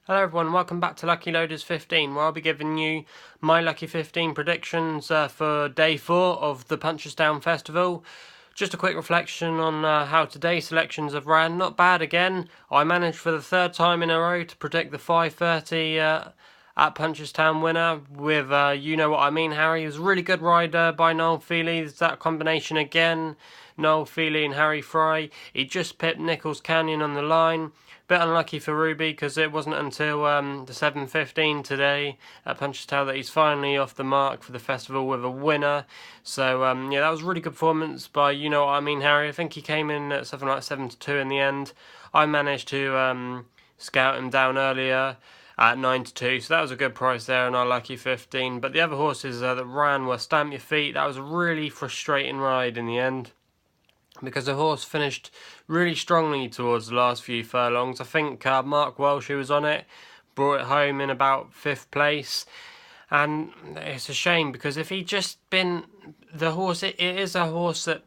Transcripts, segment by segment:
Hello everyone, welcome back to Lucky Loaders 15, where I'll be giving you my Lucky 15 predictions for day 4 of the Punchestown Festival. Just a quick reflection on how today's selections have ran. Not bad again. I managed for the third time in a row to predict the 5:30 at Punchestown winner with You Know What I Mean, Harry. It was a really good ride by Noel Feely. There's that combination again. Noel Feely and Harry Fry. He just pipped Nichols Canyon on the line. Bit unlucky for Ruby because it wasn't until the 7:15 today at Punchestown that he's finally off the mark for the festival with a winner. So yeah, that was a really good performance by You Know What I Mean, Harry. I think he came in at something like 7-2 in the end. I managed to scout him down earlier at 9-2, so that was a good price there in our lucky 15. But the other horses that ran were Stamp Your Feet. That was a really frustrating ride in the end, because the horse finished really strongly towards the last few furlongs. I think Mark Welsh, who was on it, brought it home in about 5th place. And it's a shame, because if he'd just been the horse, it is a horse that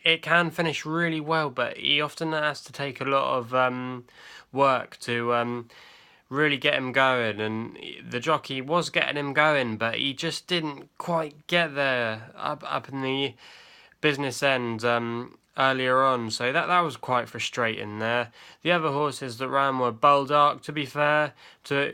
it can finish really well, but he often has to take a lot of work to really get him going. And the jockey was getting him going, but he just didn't quite get there up in the business end earlier on, so that was quite frustrating there. The other horses that ran were Bulldog, to be fair,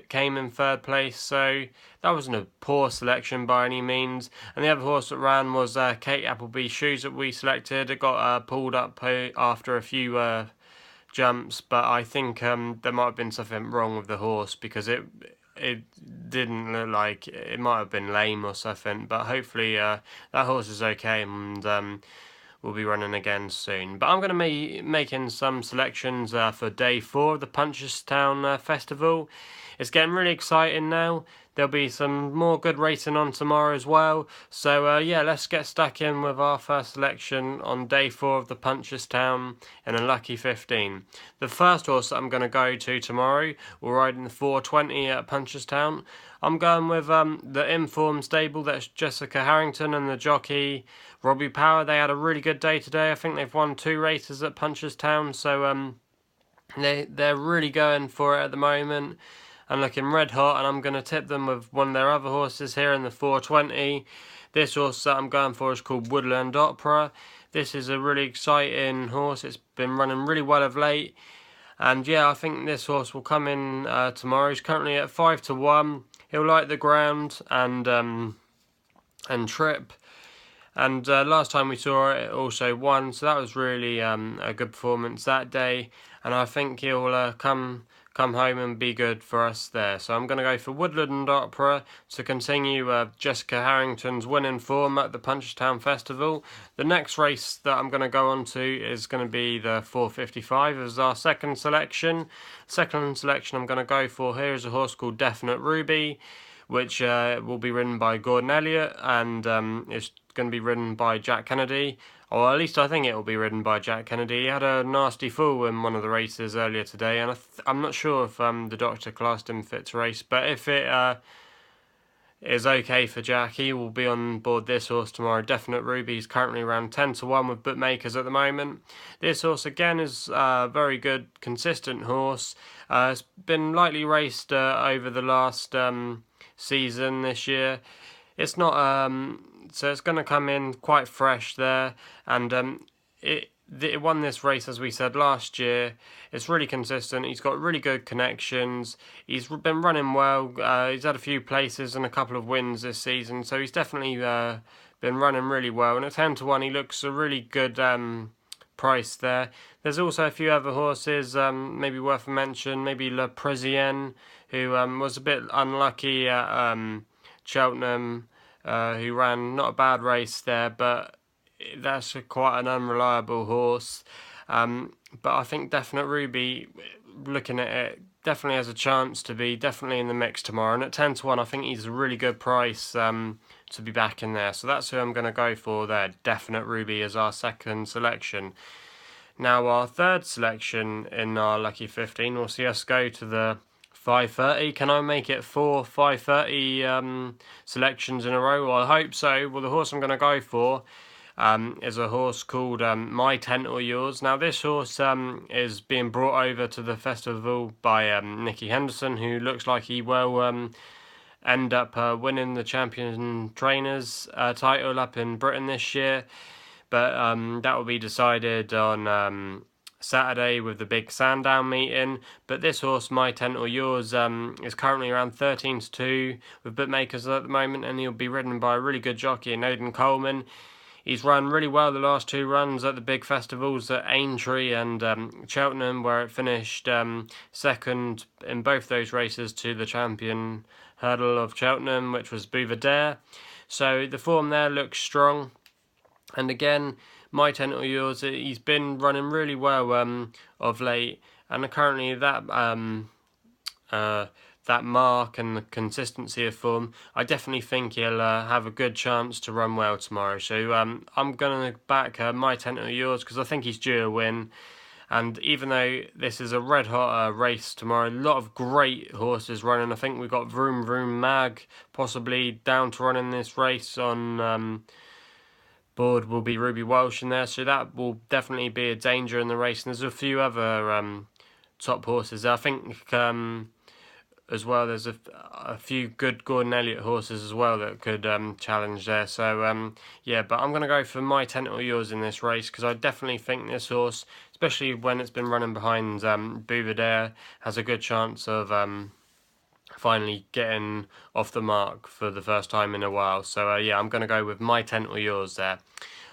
came in 3rd place, so that wasn't a poor selection by any means. And the other horse that ran was Kate Appleby's Shoes that we selected. It got pulled up after a few jumps, but I think there might have been something wrong with the horse, because it didn't look like it might have been lame or something. But hopefully that horse is okay, and we'll be running again soon. But I'm going to be making some selections for day 4 of the Punchestown Festival. It's getting really exciting now. There'll be some more good racing on tomorrow as well. So yeah, let's get stuck in with our first selection on day 4 of the Punchestown in a lucky 15. The first horse that I'm going to go to tomorrow will ride in the 4:20 at Punchestown. I'm going with the Informed stable. That's Jessica Harrington and the jockey Robbie Power. They had a really good day today. I think they've won 2 races at Punchestown, so they're really going for it at the moment and looking red hot. And I'm going to tip them with one of their other horses here in the 4:20. This horse that I'm going for is called Woodland Opera. This is a really exciting horse. It's been running really well of late. And yeah, I think this horse will come in tomorrow. He's currently at 5-1. He'll like the ground and trip. And last time we saw it also won, so that was really a good performance that day. And I think he'll come home and be good for us there. So I'm going to go for Woodland Opera to continue Jessica Harrington's winning form at the Punchestown Festival. The next race that I'm going to go on to is going to be the 4:55 as our second selection. Second selection I'm going to go for here is a horse called Definite Ruby, which will be ridden by Gordon Elliott, and it's going to be ridden by Jack Kennedy. Or at least I think it will be ridden by Jack Kennedy. He had a nasty fall in one of the races earlier today, and I'm not sure if the doctor classed him fit to race, but if it is okay for Jack, he will be on board this horse tomorrow. Definite Ruby is currently around 10-1 with bookmakers at the moment. This horse again is a very good, consistent horse. It's been lightly raced over the last season this year. It's not so it's going to come in quite fresh there, and it won this race, as we said, last year. It's really consistent. He's got really good connections. He's been running well. He's had a few places and a couple of wins this season, so he's definitely been running really well. And at 10-1, he looks a really good price there. There's also a few other horses maybe worth a mention. Maybe Le Parisienne, who was a bit unlucky at Cheltenham, who ran not a bad race there, but that's quite an unreliable horse. But I think Definite Ruby, looking at it, definitely has a chance to be definitely in the mix tomorrow. And at 10-1, I think he's a really good price to be back in there. So that's who I'm going to go for there. Definite Ruby as our second selection. Now our third selection in our lucky 15 will see us go to the 5:30. Can I make it 4 5:30 selections in a row? Well, I hope so. Well, the horse I'm going to go for is a horse called My Tent or Yours. Now this horse is being brought over to the festival by Nicky Henderson, who looks like he will end up winning the Champion Trainers title up in Britain this year. But that will be decided on Saturday with the big Sandown meeting. But this horse, My Tent or Yours, is currently around 13-2 with bookmakers at the moment, and he'll be ridden by a really good jockey, Aidan Coleman. He's run really well the last two runs at the big festivals at Aintree and Cheltenham, where it finished second in both those races to the champion hurdle of Cheltenham, which was Bouvedere. So the form there looks strong. And again, My Tent or Yours, he's been running really well of late, and currently that mark and the consistency of form, I definitely think he'll have a good chance to run well tomorrow. So I'm going to back My Tent or Yours because I think he's due a win. And even though this is a red-hot race tomorrow, a lot of great horses running. I think we've got Vroom Vroom Mag possibly down to run in this race. On board will be Ruby Welsh in there, so that will definitely be a danger in the race. And there's a few other top horses. I think as well there's a few good Gordon Elliott horses as well that could challenge there. So yeah, but I'm going to go for My Tent or Yours in this race because I definitely think this horse, especially when it's been running behind Bouvedere, has a good chance of finally getting off the mark for the first time in a while. So yeah, I'm going to go with My Tent or Yours there.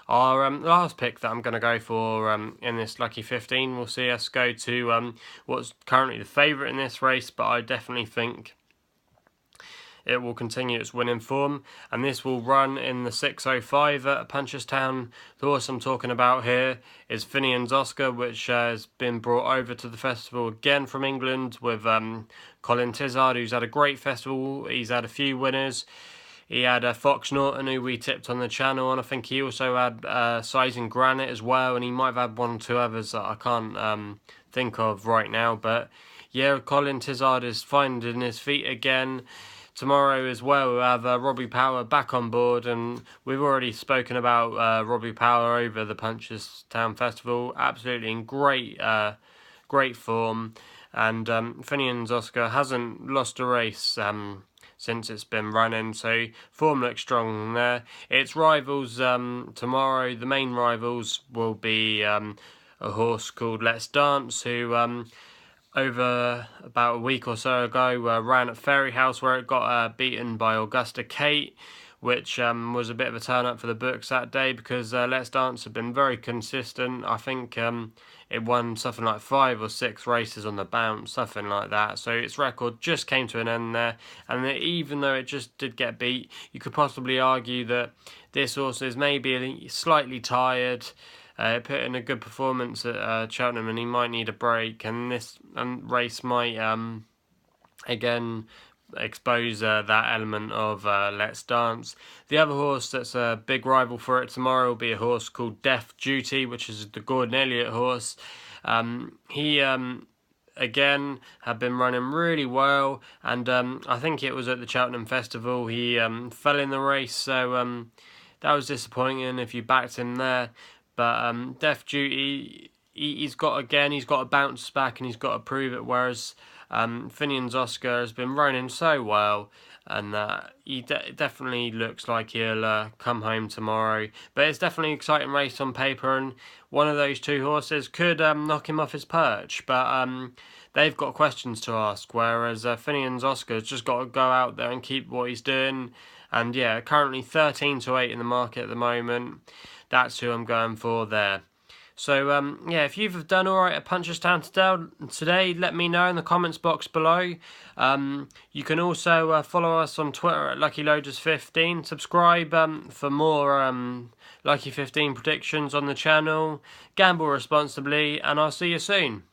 Our last pick that I'm going to go for in this Lucky 15 will see us go to what's currently the favourite in this race, but I definitely think it will continue its winning form, and this will run in the 6:05 at Punchestown. The horse I'm talking about here is Finians Oscar, which has been brought over to the festival again from England with Colin Tizard, who's had a great festival. He's had a few winners. He had Fox Norton, who we tipped on the channel, and I think he also had Sizing Granite as well, and he might have had one or two others that I can't think of right now. But yeah, Colin Tizard is finding his feet again. Tomorrow as well, we'll have Robbie Power back on board, and we've already spoken about Robbie Power over the Punchestown Festival. Absolutely in great form, and Finians Oscar hasn't lost a race since it's been running, so form looks strong there. Its rivals tomorrow, the main rivals, will be a horse called Let's Dance, who over about a week or so ago ran at Ferryhouse, where it got beaten by Augusta Kate, which was a bit of a turn up for the books that day because Let's Dance have been very consistent. I think it won something like 5 or 6 races on the bounce, something like that. So its record just came to an end there, and even though it just did get beat, you could possibly argue that this horse is maybe slightly tired. It put in a good performance at Cheltenham, and he might need a break, and this race might again expose that element of Let's Dance. The other horse that's a big rival for it tomorrow will be a horse called Deaf Duty, which is the Gordon Elliott horse. He again had been running really well, and I think it was at the Cheltenham Festival he fell in the race, so that was disappointing if you backed him there. But Deaf Duty, he's got to bounce back and he's got to prove it, whereas Finians Oscar has been running so well, and he definitely looks like he'll come home tomorrow. But it's definitely an exciting race on paper, and one of those two horses could knock him off his perch. But they've got questions to ask, whereas Finians Oscar's just got to go out there and keep what he's doing. And yeah, currently 13-8 in the market at the moment. That's who I'm going for there. So, yeah, if you've done all right at Punchestown today, let me know in the comments box below. You can also follow us on Twitter at LuckyLoaders15. Subscribe for more Lucky 15 predictions on the channel. Gamble responsibly, and I'll see you soon.